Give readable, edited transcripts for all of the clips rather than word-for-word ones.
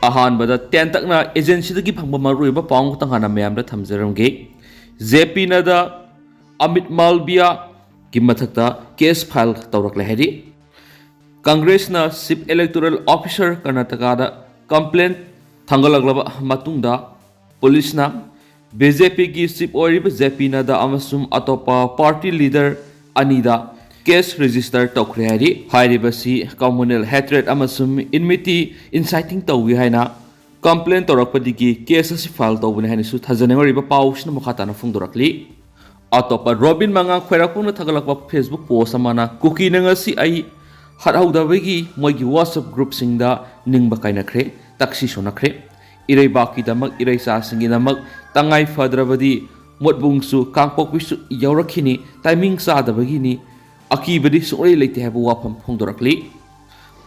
अहानबदा तेंतकना एजेंसी फंग मरुब पाउंग तंगाना मैम थमजरमगे जेपीनदा अमित मालविया की मथक्ता केस फाइल तौरकले है कांग्रेसना chief electoral officer Karnataka complaint थांगलगलब मतुंगदा पुलिसना बीजेपी की चीफ ओरिब जेपीनदा अमसुम अतोपा पार्टी लीडर अनीदा केस रजिस्टर तौखरे है कम्युनल हेट्रेड अमसुम इनमिटी इनसाइटिंग तौगी है कंप्लेन तौरपदी केस फाइल तौबने है थजनगरीब पाउसना मखाताना फोंदोरकली अतोप रोबिन मंगा खैरापुन थगलप फेसबुक पोस्ट कुकी नंगसी आई हरहौदबगी मोगी व्हाट्सएप ग्रुप सिंगदा निंगब काइनख्रे तक्सी सोनख्रे इरैबाकीदमक इरैसासिंगीदमक तंगाई फद्रबदी मोटबुंगसु कांगपोकविसु यौरखिनी टाइमिंग चादबगिनी अकीबदी सुरै लेते है वाफम फोंदोरकली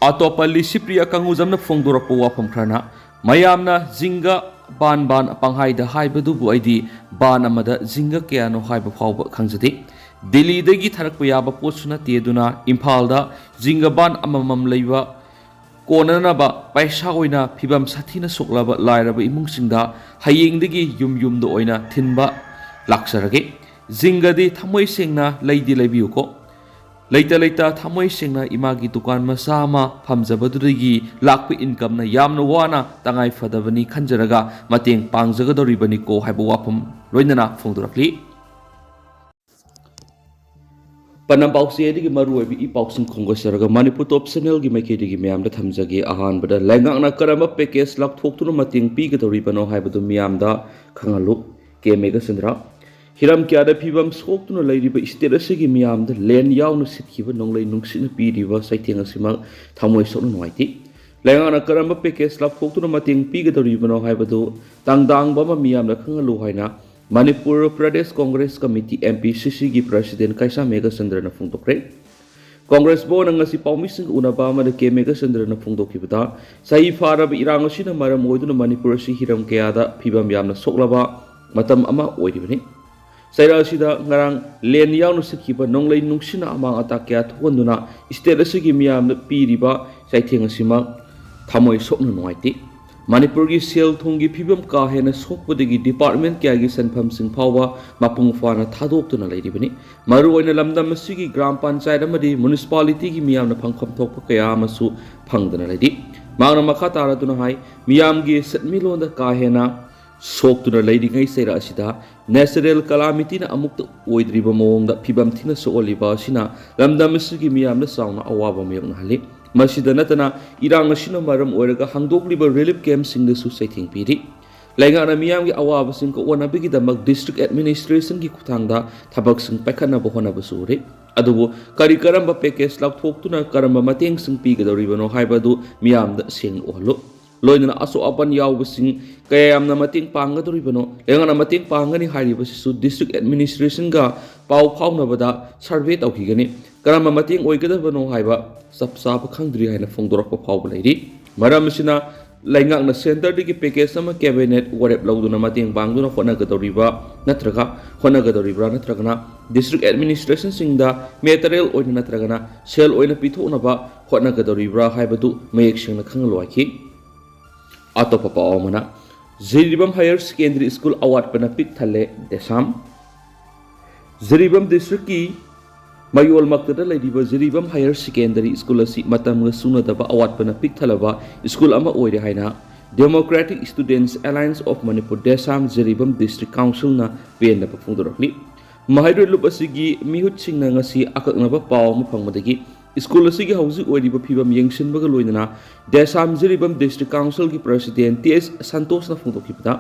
अतोप लिसिप्रिया कंगुजमना फोंदोरप वाफम खरना मयामना जिंगा बान बान पंहाइदा हाइबदुबु आइदी बान अमदा जिंगा कयानो हाइब फाउब खंजदे दिल्ली थरक याब पोसुना तेदुना इम्फालदा जिंगा बान अममम लैबा कोननबा पैसा ओइना फिबम साथीना सोकलाबा लाइरबा इमुंगसिंगदा हयेंदगी युम युमदो ओइना थिनबा लाक्सरगे जिंगादी थमोय सेंगना लैदी लैबियुको लेता लेता थमोय सेंगना इमागी दुकान मसामा फमजबदुदगी लाख इनकम यामना वाना तंगाई फदबनी खंजरगा मतेंग पांगजगदोरिबनी को हाइब वाफम लोइनना फोंदोरकली पनम पाउसी मरुब इ पाउसिंग खोंगसरगा मणिपुर टॉप चैनल की मैकेदी मैम थमजगे अहानबद लैंगांगना करम पैकेज लाथोक्तुना मतेंग पीगदोरिबनो हाइबदु मियामदा खंगलु के मेगसंद्रा हिरम क्यादा फिबम सोक्तुना लैरिब स्टेट असगी मियामदा लैंड यावना सिटखिब नोंगलै नुंगसिना पीरिब साइथेंग असिमा थमोय सोकना नुवाइति लैंगांगना करम पैकेज लाथोक्तुना मतेंग पीगदोरिबनो हाइबदु तांगदांगबम मियामदा खंगलु हाइना मणिपुर प्रदेश कांग्रेस कमिटी MPCC की प्रेसिडेंट कैसा मेघचंद्रन फोंदोक्रे कांग्रेस बोर्ड ngasi पाउमिसिंग उनबा मद के मेघचंद्रन फोंदोखिबदा सही फारब इरांग असिना मरम ओइदुना मणिपुर असि हिरम कयादा फिबम यामना सोक्लबा मतम अमा ओइरिबनि सैरा असिदा ngarang len यावनु सिखिबा नोंगलै नुंगसिना अमा अता कया थोन्दुना स्टेट असि मियामना पीरिबा साइथेंग असिमा थमोय सोकना नुवाइति मणिपुर की सेल थोंगी फिबम का हेना सोकपदगी डिपार्टमेंट क्या की सनफम सिंह फावा मपुंग फाना थादोक्तुना लैरिबनि मरु ओइना लमदम असिगी ग्राम पंचायत अमदी म्युनिसिपालिटी की मियामना फंगफम थोकप कया अमसु फंगदना लैरि मांगना मखा तारादुना हाय मियामगी सतमिलोंदा का हेना सोक्तुना लैरिङै सैरा असिदा नेचुरल कलामिटीना अमुक्त ओइद्रिबा मोंगदा फिबम थिना सोलिबा असिना लमदम असिगी मियामना साउना अवाबा मयंगना हले मसीदा नतना इरांग असिना मरम ओइरगा हांगदोक्लिबा रिलीफ कैम्प सिंगदसु सैथिंग पीरि लैंगाना मियामगी अवाबसिंग को ओनाबिगिदमक डिस्ट्रिक्ट एडमिनिस्ट्रेशन की खुथांगदा थबकसिंग पैखनबा होनबसु रे अदुबो करी करंबा पैकेज लाथोक्तुना करंबा मतेंग सिंग पीगदोरिबनो हाइबदु मियामदा सेंग ओहलो लोइना असो अपन यावबसिंग कयामना मतेंग पांगदोरिबनो लैंगाना मतेंग पांगनी हारिबसिसु डिस्ट्रिक्ट एडमिनिस्ट्रेशन गा पाउ फाउनबदा सर्वे तौखिगनी करंबा मतेंग ओइगदबनो हाइबा सब साब खंगद्री हाइना फोंदोरप फाउब लैरि मरमसिना लैंगांगना सेंटर दिगी पैकेज अमा कैबिनेट वरेप लौदुना मतेंग बांगदुना होनगदोरिबा नत्रगना डिस्ट्रिक्ट एडमिनिस्ट्रेशन सिंगदा मेटेरियल ओइना नत्रगना सेल ओइना पिथोनबा होनगदोरिबा हाइबदु मयेक सिंगना खंगलवाखि अतोपा पावमना Jiribam higher secondary school award पना पिक थले देसाम जिरिबम डिस्ट्रिक्ट की मयोल मक्तदा लैरिबा जिरिबम हायर सेकेंडरी स्कूल असि मतमगा सुनदबा अवार्ड पना पिक थलबा स्कूल अमा ओइरे हाइना democratic students alliance of Manipur देसाम जिरिबम डिस्ट्रिक्ट काउंसिल ना पेनबा फोंदोरकली महाइरो लुप असिगी मिहुत सिंगना ngasi akaknaba paw ma phangmadagi school असि हौजिक ओइरिबा फिबम यंगसिनबगा लोइना देसाम जिरिबम डिस्ट्रिक्ट काउंसिल की प्रेसिडेंट TS संतोषना फोंदोखिबदा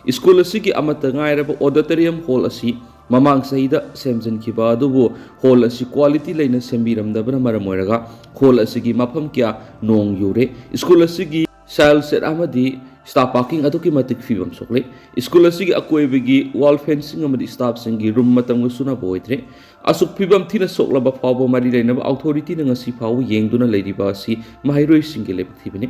स्कूल असि अमत गायरबा ऑडिटोरियम हॉल असि ममांग सहीदा सेमजनखिबा अदुबो हॉल असि क्वालिटी लैना सेमबिरमदबना मरम ओइरगा हॉल असि मफम क्या नोंग युरे स्कूल असि साइल सेट अमदी स्टाफ पार्किंग अदुकी मतिक फिबम सोकले स्कूल असि अकोइबगी वॉल फेंसिंग अमदी स्टाफ सिंगी रूम मतंग सुना बोइत्रे असुक फिबम थिना सोकलबा फावबो मारि लैनब अथॉरिटी न ngasi फाव येंगदुना लैरिबा असि माहिरोइ सिंगे लेपथिबनि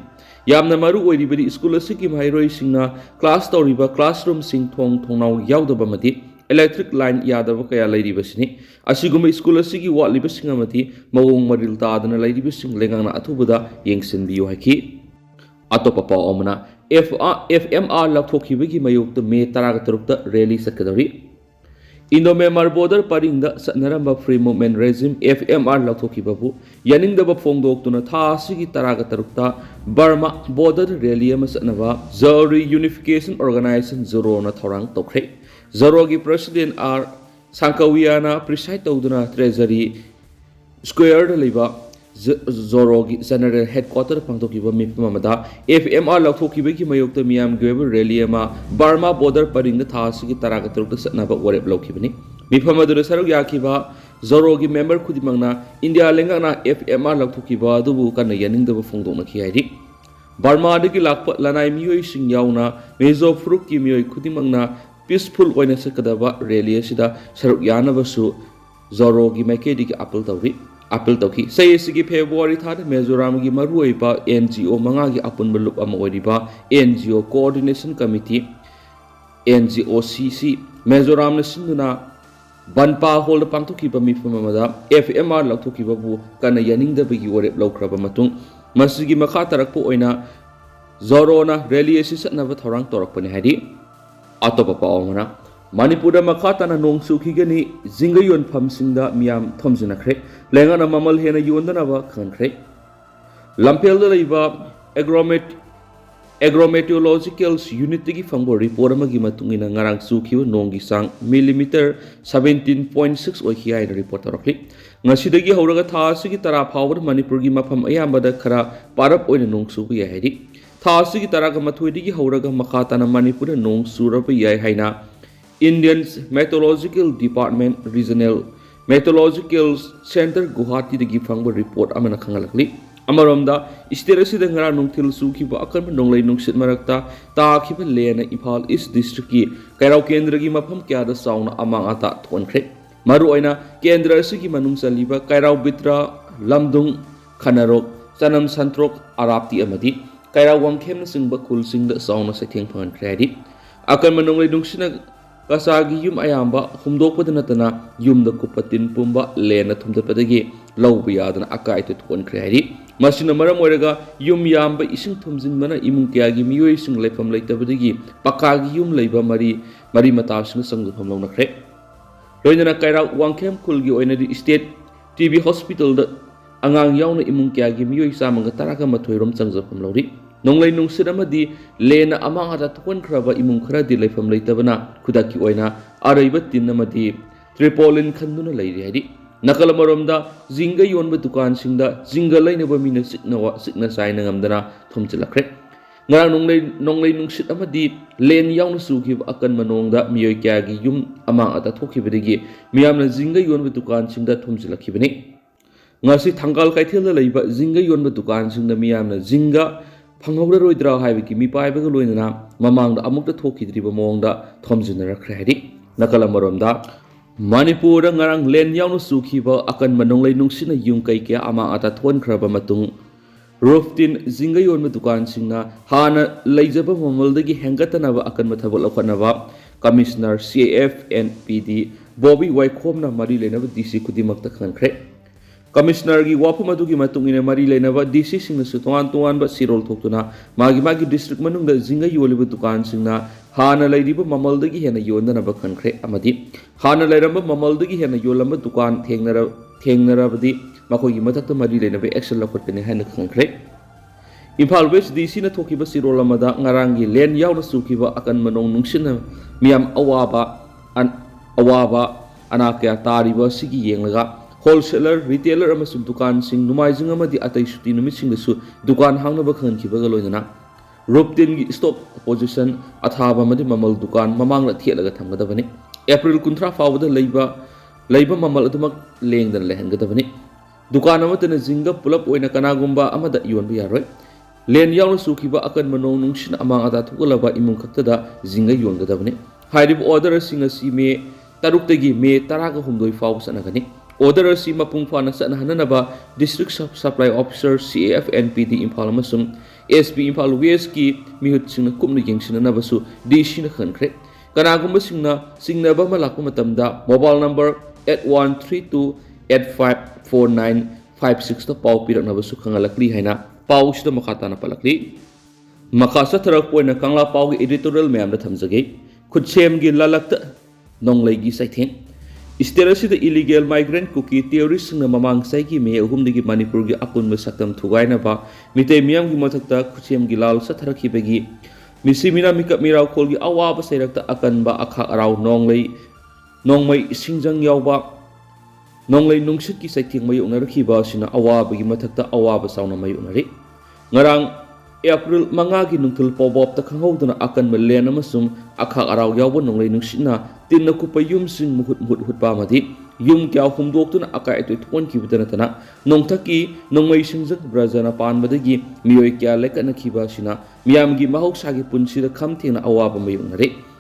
यामना मारु ओइरिबदि स्कूल असि माहिरोइ सिंगना क्लास तौरिबा क्लासरूम सिंग थोंग थोंनाव यावदबा मदि इलेक्ट्रिक लाइन यादव कया लैरिबसिनि असिगुम स्कूल असि वाटलिबा सिंग अमदि मवोंग मरिल तादना लैरिबसिंग लेंगाना अथुबदा येंगसिनबियो हाइखि अतोप पाव अमना FMR लौथोखिबगी मयोक्त मे 13 रैली सत्कदौरी इंडो म्यांमार बॉर्डर परिंग सत्नरंब फ्री मूवमेंट रेजिम FMR लौथोखिबबु यानिंगदब फोंगदोक्तुना था असिगी 13 बर्मा बॉर्डर रैली अमा सत्नबा जरूरी यूनिफिकेशन ऑर्गेनाइजेशन जोरोना थौरांग तौख्रे जोरोगी प्रेसिडेंट आर सांकवियाना प्रिसाइड तौदुना ट्रेजरी स्क्वायर लेबा जोरोगी जनरल हेडक्वार्टर पांथोखिबा मिफम अमदा FMR लौथोखिबगी मयोक्त मियाम गेब रैली अमा बर्मा बॉर्डर परिंग था असिगी 13 सत्नबा वरेप लौखिबनी मिफम अदुना सरुक याखिबा जोरोगी मेंबर खुदिमंगना इंडिया लेंगाना FMR लौथोखिबा अदुबु कन्ना यानिंगदब फोंगदोक्नखि हाइदि बर्मा दगी लाप लनाई मियोई सिंग याउना मेजो फ्रुक की मियोई खुदिमंगना पीसफुल ओइना सकदबा रैली असिदा सरुक यानबसु जोरोगी माइकेदिगी अपील तौखी सही फेब्रुआरी था मिजोराम की मरुइबा NGO मंगा की अपुनब लुप NGO coordination committee NGOCC Mizoram सिंधुना बनपा होल पांथोखिबा मिफम अमदा FMR लौथोखिबबु कन्ना यानिंगदबगी वरेप लौख्रबा मतुंग मसिगी मखा तरकपु ओइना जोरोना रैली असि सत्नबा थौरांग तौरकपनि हाइदि अतोपा पावमना मणिपुर मखा तना नोंग सुखिगनी जिंग योनफमसिंगदा मियाम थमजिनख्रे लेंगाना ममल हेना योनदनबा खनख्रे लंपेलदा लैबा एग्रोमेटियोलॉजिकल्स यूनिट की फंगबो रिपोर्ट अमगी मतुंगिना ngarang सुखिबो नोंगी सांग मिलीमीटर 17.6 ओखि आइ रिपोर्ट तौरखली ngasiदगी हौरगा था असिगी तरा फावर मणिपुर की मफम अयामदा खरा पारप ओइना नोंग सुबु याइ हाइदि था असिगी तरागा मथुइदगी हौरगा मखा तना Manipur नोंग सुरब याइ हाइना Indian Meteorological Department Regional Meteorological Center Guwahati dagi fangba report amana khangalakli amaromda state asida ngara nungthil sukiba akan nonglai nungsit marakta taakhiba lena Imphal East District ki kairau kendra gi mafam kya da sauna amang ata thonkhre maru oina kendra asigi manung saliba kairau bitra lamdung khanarok chanam santrok arapti amadi kairau wangkhem singba khul singda sauna satheng phan khre akan manonglai nungsina Kasagi yum ayamba humdokpada natana yumda kupatin pumba lena thumdapadaги lawba yadana akai te thon khreari masina maram oiraga yum yamba ising thumjinbana imung kyagi miyoi sing lefam leitabadagi pakagi yum leiba mari matasna sangjafam lawna khre loinana kaira wangkhem khulgi oinadi state TB hospital da angang yauna imung kyagi miyoi samanga taraka mathoirom sangjafam lawri नोंगलै नुंसिद अमदि लेना अमांगा थोनख्रबा इमुंग खरदि लेफम लेतबना खुदाकी ओइना अरैब तिन अमदि ट्रिपोलिन खंदुना लैरि हाइदि नकल मरोमदा जिंगा योनबा दुकान सिंगदा जिंगा लैनबा मिना सिकना Saina ngамदना थोमचलख्रे ngara नोंगलै नुंसिद अमदि लेन याउना सुखिब अकन मनोंगदा मियोय क्यागी yum अमांगा थोखिबदगी मियामना जिंगा योनबा दुकान सिंगदा थोमचलखिबनि ngasi thangkal kaithel leiba जिंगा योनबा दुकान सिंगदा मियामना जिंगा फंगौररोइद्रा हाइबकी मिपाइबगा लोइना ममांगदा अमुक्ता थोखिद्रिबा मोंगदा थोमजिनरख्रे हाइदि नकल मरोमदा Manipur ngarang len yaunu sukhiba akan manonglai nungsina yung kai kya ama ata thonkraba matung ruftin jinga yon dukan singna hana leijaba mamaldagi hengatanaba akan mathabol okhanaba commissioner CAF and PD Bobby Waikhomna mari lenaba DC kudimakta khankhre Commissioner gi wapu madugi matungina mari lenaba DC singna su tongan ba sirol thoktuna magi district manungda jinga yoliba dukan singna hana laidiba mamaldagi hena yondana ba khankhre amadi hana lairamba mamaldagi hena yolamba dukan thengnarabadi makogi mathakta mari lenaba action lakhotpene hena khankhre Imphal West DC na thokiba sirol amada ngarangi len yauna sukiba akan manong nungsina miam awaba anakya tariba sigi yenglaga wholesaler retailer amasung dukan sing numaijing amadi atai suti numit sing dasu dukan hangnaba khankibaga loinana ruptin gi stock position athaba madi mamal dukan mamangla thelaga thamgadabani April 13 fawda leiba mamal adumak lengdan lehengadabani dukan amatana jinga pulap oina kanagumba amada yonba yaroi len yauna sukiba akan manong nungshin amang ata thukalaba imung khaktada jinga yongadabani hairib order singa si me taruktagi me taraga humdoi faw sanagani Order si mapung fana sa nahanaba District Supply Officer CAF NPD Imphal amasung SP Imphal West ki mihut singna kumna yengsina nabasu DC na khankre kanagumba singna ba malakpa matamda mobile number 8132854956 ta pau pirak nabasu khangalakli haina pau sida makata na palakli Maka Sathrak Point Kangla Pau editorial Mam the Tamzagi, could shame gi lalakta Nonglegi Saiting. Isterasi the illegal migrant cookie theorists in the Mamang Saiki me whom the Manipur Apun Masakam to Gainaba, Mite Miam Gimotata, Kuchim Gilal Sataraki Begi, Missimina Mika Mira Kolgi Awaba Serakta Akanba Aka around Nongmai Sinjang Yauba. Nonglay nungsit ki saiting mayo narakiba sina awaba gi mathakta awaba sauna mayo nari ngarang April mangagi nungtul pobop ta khanghoduna akan malen amasung akha araw yawba nonglay nungsitna tinna kupayum sing muhut pa madi yum kya humdoktuna aka ito tuon ki bidana tana nongthaki nongmai singjak brajana panbadagi miyoi kya lekana khiba sina miyamgi mahoksagi punsida khamthina awaba mayo nari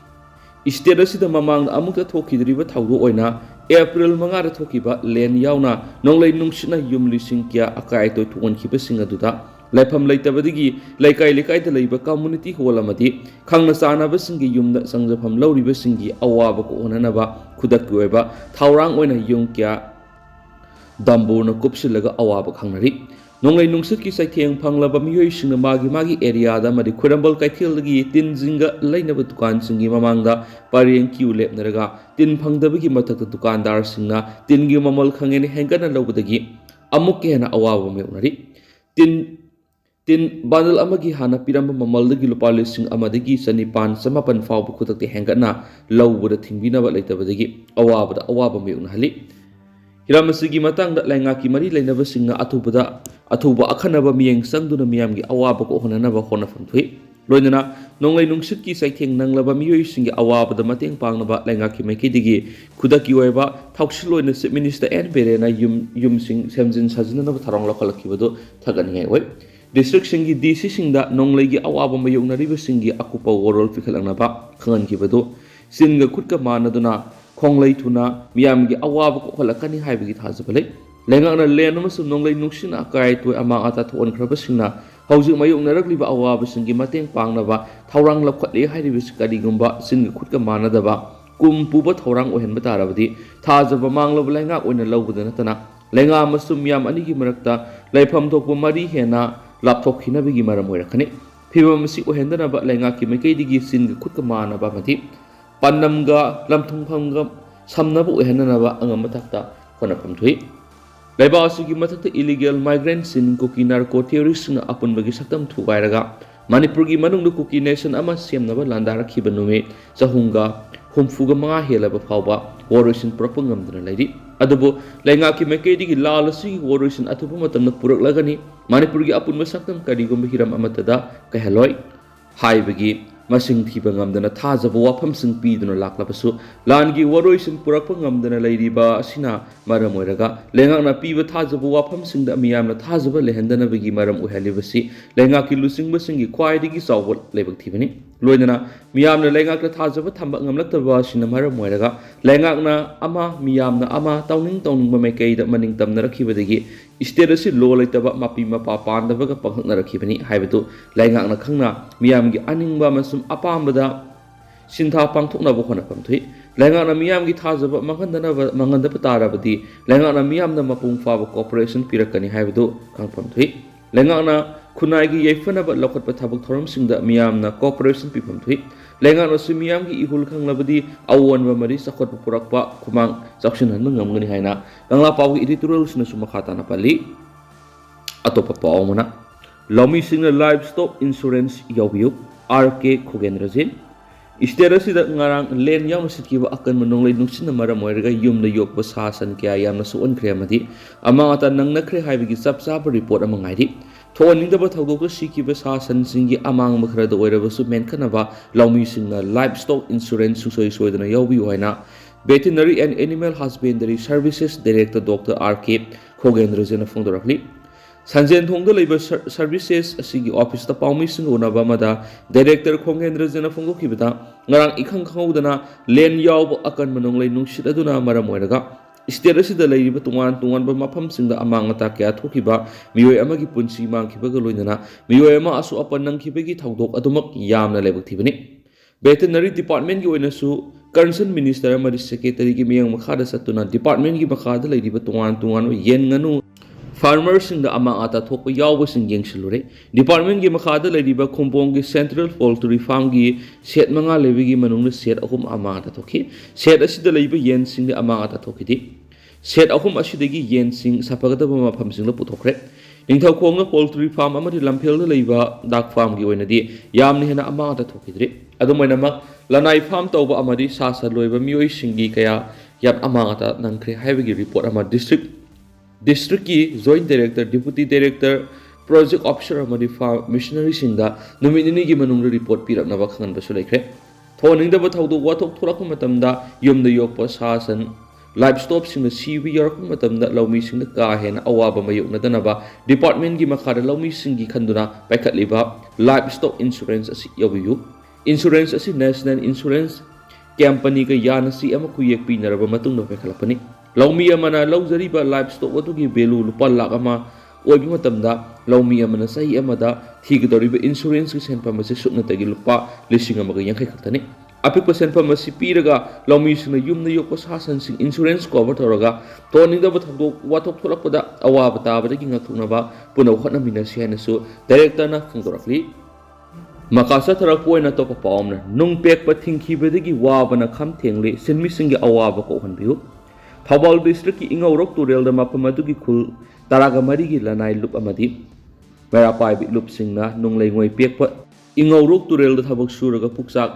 Isterasida mamang amukta thokidriba thawdo oina April mangara thokiba len yauna nonglay nungsina yum lising kya akai to tuon khiba singa duda laifam laitabadigi laikai da laiba community hall amadi khangna sana ba singi yumda sangjafam lawriba singi awaba ko onanaba khudak goiba thawrang oina yum kya dambo na kupsilaga awaba khangnari Nonglay nungsit ki saitheng phanglaba miyoi singna magi area da madi khurambal kaithil gi tin jinga lainaba dukan singi mamangda pareng kiu lepnaraga tin phangdabagi mathakta dukandar singna tin gi mamal khangeni hengana lobadagi amuk hena awaba meunari tin bandal amagi hana piramba mamaldagi lupa lising amadagi sanipan samapan fawba khutakti hengana lawbada thingbinaba leitabadagi awaba meunhali Hiramasigi matang da laingaki mari lainaba singna atuba akhanaba miyeng sangduna miyamgi awaba ko honanaba honafam thui loinana nonglai nungsit ki saitheng nanglaba miyoi singi awaba da mateng pangnaba laingaki maikidigi khudaki oiba thauksiloina chief minister N Berena yum sing semjin sajinana tharong lokhalakibado thagani oi district singi DC singda nonglai gi awaba mayongnariba singi akupa worol fikhalangnaba khangan kibado singa khutka manaduna Konglay tuna miyamgi awaba ko khalakani haibagi thajabale lengakna len amasung nonglay nuksina kai toy amang ata thon khraba singna haujuk mayung narakliba awaba singi mateng pangnaba thawrang lapkhatle hairibis karigumba singa khutka manadaba kumpuba thawrang ohenba tarabadi thajaba manglaba lengak oina lawbada natana lenga amasung miyam anigi marakta laifam thokpa mari hena lapthokhinabigi maram oirakhani phibam si ohendanaba lengaki maikaidigi singa khutka manaba mati Panamga lamthungphamga samnaba uhenanaba angam mathakta khonapam thui laiba asigi mathakta illegal migrants in cookie narco terrorists na apunbagi saktam thugairaga manipurgi manungda cookie nation ama semnaba landarakhiba nume chahunga humfuga manga helaba phawba warration propangamdana lairi adubu laingaki mekedi gi lalasi warration athupa matamna puraklagani manipurgi apunba saktam karigomba hiram amatada kaheloi haibagi Masing thiba ngamdana thajaba wafam sing piduna laklabasu langi waroisin purakpa ngamdana lairiba asina maram oiraga lengakna piba thajaba wafam singda miyamna thajaba lehendana bagi maram ohalibasi lengaki lusingba singi khwaidigi chawbol lebak thibani loinana miyamna lengakna thajaba thamba ngamlaktaba asina maram oiraga lengakna ama miyamna ama tawningba maikaida maning tamna rakhibadagi Isterasi lo laitaba mapi mapa pandabaga panghakna rakhibani haibatu laingakna khangna miyamgi aningba masum apambada sintha pangthoknaba khonapam thui laingakna miyamgi thajaba mangandaba tarabadi laingakna miyamna mapung faba cooperation pirakani haibatu khangpam thui laingakna khunai yaifanaba lokhatpa thabak thoram singda miyamna cooperation pipam thui laingakna su miyamgi ihul khanglabadi awonba mari sakhotpa purakpa khumang chaksinhanba ngamgani haina Kangla Pau editorial sina sumakata na pali atopa pao muna Lami singna livestock insurance yawbiyo RK Khogendrajin Isterasi da ngarang len yaw nasikiba akan manonglay nungsin na maramoyraga yum na yok basasan kaya yam na suon kremadi amang ata nang nakre haibigi sapsapa report amang ngaidi Thoning da bathawdok sikiba sasan singi amang makrada oirabasu menkanaba Lami singna livestock insurance susoy-soydana yawbiyo haina Veterinary and Animal Husbandry Services Director Dr. R.K. Khogendrajana Fongdorakli Sanjen Thongda Labor Services asigi office ta paumi singona mada Director Khogendrajana Fongdokibada ngarang ikhang khangudana len yaw akan manonglay nungsit aduna maramoiraga state asida laiba tungan ba mafam singda amang ata kya thokiba miyoi amagi punsi mangkhibaga loinana miyoi ama asu apan nangkhibagi thawdok adumak yamna lebak thibani Veterinary Department ki oinasu Concerned Minister amadi Secretary ki miyang makhada satuna Department ki makhada laiba tungan yen nganu ꯐꯥꯔꯃꯔꯁꯤꯡꯗ ꯑꯃꯥꯡ ꯑꯇꯥ ꯊꯣꯛꯄ ꯌꯥꯎꯕꯁꯤꯡ ꯌꯦꯡꯁꯤꯜꯂꯨꯔꯦ ꯗꯤꯄꯥꯔꯠꯃꯦꯟꯒꯤ ꯃꯈꯥꯗ ꯂꯩꯔꯤꯕ ꯈꯨꯝꯕꯣꯡꯒꯤ central poultry ꯐꯥꯔꯝꯒꯤ set 5 ꯂꯩꯕꯒꯤ ꯃꯅꯨꯡꯗ set 3 ꯑꯃꯥꯡ ꯑꯇꯥ ꯊꯣꯛꯈꯤ ꯁꯦꯠ ꯑꯁꯤꯗ ꯂꯩꯕ ꯌꯦꯟꯁꯤꯡꯗ ꯑꯃꯥꯡ ꯑꯇꯥ ꯊꯣꯛꯈꯤꯗꯦ ꯁꯦꯠ 3 ꯑꯁꯤꯗꯒꯤ ꯌꯦꯟꯁꯤꯡ ꯁꯥꯐꯒꯗꯕ ꯃꯐꯝꯁꯤꯡꯗ ꯄꯨꯊꯣꯛꯈ꯭ꯔꯦ ꯅꯤꯡꯊꯧꯈꯣꯡꯅ ꯄꯣꯜꯇ꯭ꯔꯤ ꯐꯥꯔꯝ ꯑꯃꯗꯤ ꯂꯝꯐꯦꯜꯗ ꯂꯩꯕ ꯗꯥꯛ ꯐꯥꯔꯝꯒꯤ ꯑꯣꯏꯅꯗꯤ ꯌꯥꯝꯅ ꯍꯦꯟꯅ ꯑꯃꯥꯡ ꯑꯇꯥ ꯊꯣꯛꯈꯤꯗ꯭ꯔꯤ ꯑꯗꯨꯃꯥꯏꯅꯃꯛ ꯂꯅꯥꯏ ꯐꯥꯔꯝ ꯇꯧꯕ ꯑꯃꯗꯤ ꯁꯥ ꯁꯟ ꯂꯣꯏꯕ ꯃꯤꯑꯣꯏꯁꯤꯡꯒꯤ ꯀꯌꯥ ꯌꯥꯝ ꯑꯃꯥꯡ ꯑꯇꯥ ꯅꯪꯈ꯭ꯔꯦ ꯍꯥꯏꯕꯒꯤ ꯔꯤꯄꯣꯔꯠ ꯑꯃ ꯗꯤꯁꯇ꯭ꯔꯤꯛꯀꯤ joint director deputy director project officer ꯑꯃꯗꯤ ꯐꯥꯔꯝ ꯃꯤꯁꯅꯔꯤꯁꯤꯡꯗ ꯅꯨꯃꯤꯠ ꯅꯤꯅꯤꯒꯤ ꯃꯅꯨꯡꯗ ꯔꯤꯄꯣꯔꯠ ꯄꯤꯔꯛꯅꯕ ꯈꯪꯍꯟꯕꯁꯨ ꯂꯩꯈ꯭ꯔꯦ ꯊꯣꯛꯍꯟꯅꯤꯡꯗꯕ ꯊꯧꯗꯣꯛ ꯋꯥꯊꯣꯛ ꯊꯣꯛꯂꯛꯄ ꯃꯇꯝꯗ ꯌꯨꯝꯗ ꯌꯣꯛꯄ ꯁꯥ ꯁꯟ ꯂꯥꯏꯐ ꯁ꯭ꯇꯣꯛꯁꯤꯡꯅ ꯁꯤꯕ ꯌꯥꯎꯔꯛꯄ ꯃꯇꯝꯗ ꯂꯧꯃꯤꯁꯤꯡꯗ ꯀꯥ ꯍꯦꯟꯅ ꯑꯋꯥꯕ ꯃꯥꯌꯣꯛꯅꯗꯅꯕ ꯗꯤꯄꯥꯔꯠꯃꯦꯟꯒꯤ ꯃꯈꯥꯗ ꯂꯧꯃꯤꯁꯤꯡꯒꯤ ꯈꯟꯗꯨꯅ ꯄꯥꯏꯈꯠꯂꯤꯕ ꯂꯥꯏꯐ ꯁ꯭ꯇꯣꯛ ꯏꯟꯁꯨꯔꯦꯟꯁ ꯑꯁꯤ ꯌꯥꯎꯕꯤꯌꯨ ꯏꯟꯁꯨꯔꯦꯟꯁ ꯑꯁꯤ ꯅꯦꯁꯅꯦꯜ ꯏꯟꯁꯨꯔꯦꯟꯁ ꯀꯝꯄꯅꯤꯒ ꯌꯥꯅ ꯁꯤ ꯑꯃ ꯈꯨꯌꯦꯛ ꯄꯤꯅꯔꯕ ꯃꯇꯨꯡꯗ ꯄꯥꯏꯈꯠꯂꯛꯄꯅꯤ ꯂꯧꯃꯤ ꯑꯃꯅ ꯂꯧꯖꯔꯤꯕ ꯂꯥꯏꯐ ꯁ꯭ꯇꯣꯛ ꯑꯗꯨꯒꯤ ꯚꯦꯂꯨ ꯂꯨꯄꯥ ꯂꯥꯈ ꯑꯃ ꯑꯣꯏꯕ ꯃꯇꯝꯗ ꯂꯧꯃꯤ ꯑꯃꯅ ꯆꯍꯤ ꯑꯃꯗ ꯊꯤꯒꯗꯧꯔꯤꯕ ꯏꯟꯁꯨꯔꯦꯟꯁꯀꯤ ꯁꯦꯟꯐꯝ ꯑꯁꯤ ꯁꯨꯞꯅꯇꯒꯤ ꯂꯨꯄꯥ 1,150 ꯈꯛꯇꯅꯤ ꯑꯄꯤꯛꯄ ꯁꯦꯟꯐꯝ ꯑꯁꯤ ꯄꯤꯔꯒ ꯂꯧꯃꯤꯁꯤꯡꯅ ꯌꯨꯝꯗ ꯌꯣꯛꯄ ꯁꯥ ꯁꯟꯁꯤꯡ ꯏꯟꯁꯨꯔꯦꯟꯁ ꯀꯣꯚꯔ ꯇꯧꯔꯒ ꯊꯣꯛꯍꯟꯅꯤꯡꯗꯕ ꯊꯧꯗꯣꯛ ꯋꯥꯊꯣꯛ ꯊꯣꯛꯂꯛꯄꯗ ꯑꯋꯥꯕ ꯇꯥꯕꯗꯒꯤ ꯉꯥꯛꯊꯣꯛꯅꯕ ꯄꯨꯟꯅ ꯍꯣꯠꯅꯃꯤꯟꯅꯁꯤ ꯍꯥꯏꯅꯁꯨ ꯗꯥꯏꯔꯦꯛꯇꯔꯅ ꯐꯣꯡꯗꯣꯔꯛꯂꯤ ꯃꯈꯥ ꯆꯠꯊꯔꯛꯄ ꯑꯣꯏꯅ ꯑꯇꯣꯞꯄ ꯄꯥꯎ ꯑꯃꯅ ꯅꯨꯡ ꯄꯦꯛꯄ ꯊꯤꯡꯈꯤꯕꯗꯒꯤ ꯋꯥꯕꯅ ꯈꯝ ꯊꯦꯡꯂꯤ ꯁꯤꯟꯃꯤꯁꯤꯡꯒꯤ ꯑꯋꯥꯕ ꯀꯣꯛꯍꯟꯕꯤꯌꯨ ꯊꯧꯕꯥꯜ ꯗꯤꯁꯇ꯭ꯔꯤꯛꯀꯤ ꯏꯉꯧꯔꯣꯛ ꯇꯨꯔꯦꯜꯗ ꯃꯐꯝ ꯑꯗꯨꯒꯤ ꯈꯨꯜ 13ꯒꯤ ꯂꯅꯥꯏ ꯂꯨꯞ ꯑꯃꯗꯤ ꯃꯩꯔꯥ ꯄꯥꯏꯕꯤ ꯂꯨꯞꯁꯤꯡꯅ ꯅꯨꯡ ꯂꯩꯉꯣꯏ ꯄꯦꯛꯄ ꯏꯉꯧꯔꯣꯛ ꯇꯨꯔꯦꯜꯗ ꯊꯕꯛ ꯁꯨꯔꯒ ꯄꯨꯛꯆꯥꯛ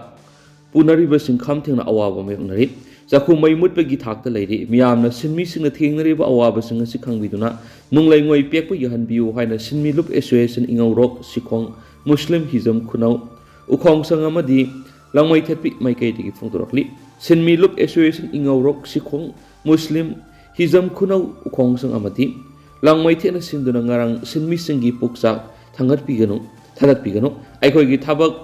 ꯄꯨꯅꯔꯤꯕꯁꯤꯡ ꯈꯝ ꯊꯦꯡꯅ ꯑꯋꯥꯕ ꯃꯥꯌꯣꯛꯅꯔꯤ ꯆꯥꯈꯨ ꯃꯩ ꯃꯨꯠꯄꯒꯤ ꯊꯥꯛꯇ ꯂꯩꯔꯤ ꯃꯤꯌꯥꯝꯅ ꯁꯤꯟꯃꯤꯁꯤꯡꯅ ꯊꯦꯡꯅꯔꯤꯕ ꯑꯋꯥꯕꯁꯤꯡ ꯑꯁꯤ ꯈꯪꯕꯤꯗꯨꯅ ꯅꯨꯡ ꯂꯩꯉꯣꯏ ꯄꯦꯛꯄ ꯌꯥꯍꯟꯕꯤꯌꯨ ꯍꯥꯏꯅ ꯁꯤꯟꯃꯤ ꯂꯨꯞ ꯑꯦꯁꯣꯁꯤꯌꯦꯁꯟ ꯏꯉꯧꯔꯣꯛ ꯁꯤꯈꯣꯡ ꯃꯨꯁꯂꯤꯝ ꯍꯤꯖꯝ ꯈꯨꯅꯧ ꯎꯈꯣꯡꯁꯪ ꯑꯃꯗꯤ ꯂꯪꯃꯩ ꯊꯦꯠꯄꯤ ꯃꯥꯏꯀꯩꯗꯒꯤ ꯐꯣꯡꯗꯣꯔꯛꯂꯤ ꯁꯤꯟꯃꯤ ꯂꯨꯞ ꯑꯦꯁꯣꯁꯤꯌꯦꯁꯟ ꯏꯉꯧꯔꯣꯛ ꯁꯤꯈꯣꯡ ꯃꯨꯁꯂꯤꯝ ꯍꯤꯖꯝ ꯈꯨꯅꯧ ꯎꯈꯣꯡꯁꯪ ꯑꯃꯗꯤ ꯂꯪꯃꯩ ꯊꯦꯠꯅ ꯁꯤꯟꯗꯨꯅ ꯉꯔꯥꯡ ꯁꯤꯟꯃꯤꯁꯤꯡꯒꯤ ꯄꯨꯛꯆꯥꯛ ꯊꯥꯒꯠꯄꯤꯒꯅꯨ ꯑꯩꯈꯣꯏꯒꯤ ꯊꯕꯛ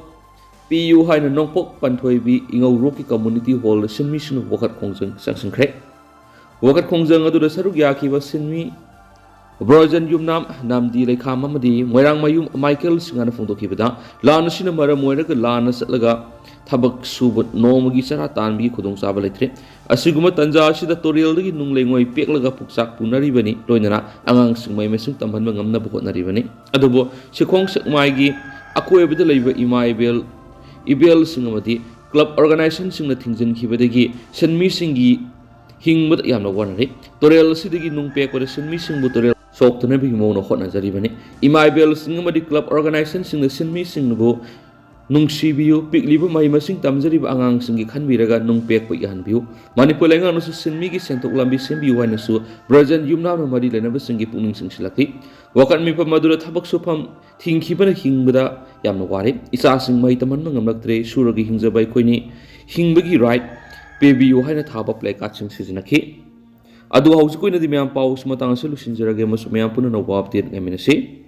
ꯄꯤꯌꯨ ꯍꯥꯏꯅ ꯅꯣꯡꯄꯣꯛ ꯄꯟꯊꯣꯏꯕꯤ ꯏꯉꯧꯔꯣꯛꯀꯤ ꯀꯝꯃꯨꯅꯤꯇꯤ ꯍꯣꯜꯗ ꯁꯤꯟꯃꯤꯁꯤꯡꯅ ꯋꯥꯀꯠ ꯈꯣꯡꯖꯪ ꯆꯪꯁꯤꯟꯈ꯭ꯔꯦ ꯋꯥꯀꯠ ꯈꯣꯡꯖꯪ ꯑꯗꯨꯗ ꯁꯔꯨꯛ ꯌꯥꯈꯤꯕ ꯁꯤꯟꯃꯤ ꯕ꯭ꯔꯣꯖꯟ ꯌꯨꯝꯅꯥꯝ ꯅꯥꯝꯗꯤ ꯂꯩꯈꯥꯝ ꯑꯃꯗꯤ ꯃꯣꯏꯔꯥꯡꯃꯌꯨꯝ ꯃꯥꯏꯀꯦꯜ ꯁꯤꯡꯍꯥꯅ ꯐꯣꯡꯗꯣꯛꯈꯤꯕꯗ ꯂꯥꯟ ꯑꯁꯤꯅ ꯃꯔꯝ ꯑꯣꯏꯔꯒ ꯂꯥꯟꯅ ꯆꯠꯂꯒ ꯊꯕꯛ ꯁꯨꯕ ꯅꯣꯡꯃꯒꯤ ꯆꯔꯥ ꯇꯥꯟꯕꯒꯤ ꯈꯨꯗꯣꯡꯆꯥꯕ ꯂꯩꯇ꯭ꯔꯦ ꯑꯁꯤꯒꯨꯝꯕ ꯇꯟꯖꯥ ꯑꯁꯤꯗ ꯇꯨꯔꯦꯜꯗꯒꯤ ꯅꯨꯡ ꯂꯩꯉꯣꯏ ꯄꯦꯛꯂꯒ ꯄꯨꯛꯆꯥꯛ ꯄꯨꯅꯔꯤꯕꯅꯤ ꯂꯣꯏꯅꯅ ꯑꯉꯥꯡꯁꯤꯡ ꯃꯍꯩ ꯃꯁꯤꯡ ꯇꯝꯍꯟꯕ ꯉꯝꯅꯕ ꯍꯣꯠꯅꯔꯤꯕꯅꯤ ꯑꯗꯨꯕꯨ ꯁꯤꯈꯣꯡ ꯁꯦꯛꯃꯥꯏꯒꯤ ꯑꯀꯣꯏꯕꯗ ꯂꯩꯕ ꯏꯃꯥ ꯏꯕꯦꯜꯁꯤꯡ ꯑꯃꯗꯤ ꯀ꯭ꯂꯕ ꯑꯣꯔꯒꯅꯥꯏꯖꯦꯁꯟꯁꯤꯡꯅ ꯊꯤꯡꯖꯤꯟꯈꯤꯕꯗꯒꯤ ꯁꯤꯟꯃꯤꯁꯤꯡꯒꯤ ꯍꯤꯡꯕꯗ ꯌꯥꯝꯅ ꯋꯥꯅꯔꯤ ꯇꯨꯔꯦꯜ ꯑꯁꯤꯗꯒꯤ ꯅꯨꯡ ꯄꯦꯛꯄꯗ ꯁꯤꯟꯃꯤꯁꯤꯡꯕꯨ ꯇꯨꯔꯦꯜ ꯁꯣꯛꯇꯅꯕꯒꯤ ꯃꯑꯣꯡꯗ ꯍꯣꯠꯅꯖꯔꯤꯕꯅꯤ ꯏꯃꯥ ꯏꯕꯦꯜꯁꯤꯡ ꯑꯃꯗꯤ ꯀ꯭ꯂꯕ ꯑꯣꯔꯒꯅꯥꯏꯖꯦꯁꯟꯁꯤꯡꯅ ꯁꯤꯟꯃꯤꯁꯤꯡꯕꯨ ꯅꯨꯡꯁꯤꯕꯤꯌꯨ ꯄꯤꯛꯂꯤꯕ ꯃꯍꯩ ꯃꯁꯤꯡ ꯇꯝꯖꯔꯤꯕ ꯑꯉꯥꯡꯁꯤꯡꯒꯤ ꯈꯟꯕꯤꯔꯒ ꯅꯨꯡ ꯄꯦꯛꯄ ꯌꯥꯍꯟꯕꯤꯌꯨ ꯃꯅꯤꯄꯨꯔ ꯂꯩꯉꯥꯛꯅꯁꯨ ꯁꯤꯟꯃꯤꯒꯤ ꯁꯦꯟꯊꯣꯛ ꯂꯝꯕꯤ ꯁꯦꯝꯕꯤꯌꯨ ꯍꯥꯏꯅꯁꯨ ꯕ꯭ꯔꯖꯟ ꯌꯨꯝꯅꯥꯝꯅ ꯃꯔꯤ ꯂꯩꯅꯕꯁꯤꯡꯒꯤ ꯄꯨꯛꯅꯤꯡ ꯆꯤꯡꯁꯤꯜꯂꯛꯂꯤ ꯋꯥꯀꯠ ꯃꯤꯐꯝ ꯑꯗꯨꯗ ꯊꯕꯛ ꯁꯨꯐꯝ ꯊꯤꯡꯈꯤꯕꯅ ꯍꯤꯡꯕꯗ ꯌꯥꯝꯅ ꯋꯥꯔꯦ ꯏꯆꯥꯁꯤꯡ ꯃꯍꯩ ꯇꯝꯍꯟꯕ ꯉꯝꯂꯛꯇ꯭ꯔꯦ ꯁꯨꯔꯒ ꯍꯤꯡꯖꯕ ꯑꯩꯈꯣꯏꯅꯤ ꯍꯤꯡꯕꯒꯤ ꯔꯥꯏꯠ ꯄꯤꯕꯤꯌꯨ ꯍꯥꯏꯅ ꯊꯥꯕ ꯄ꯭ꯂꯦ ꯀꯥꯔꯗꯁꯤꯡ ꯁꯤꯖꯤꯟꯅꯈꯤ ꯑꯗꯨ ꯍꯧꯖꯤꯛ ꯑꯣꯏꯅꯗꯤ ꯃꯌꯥꯝ ꯄꯥꯎ ꯑꯁꯤ ꯃꯇꯥꯡ ꯑꯁꯤ ꯂꯣꯏꯁꯤꯟꯖꯔꯒꯦ ꯑꯃꯁꯨꯡ ꯃꯌꯥꯝ ꯄꯨꯟꯅ ꯅꯧꯕ ꯑꯞꯗꯦꯠ ꯉꯥꯏꯃꯤꯟꯅꯁꯤ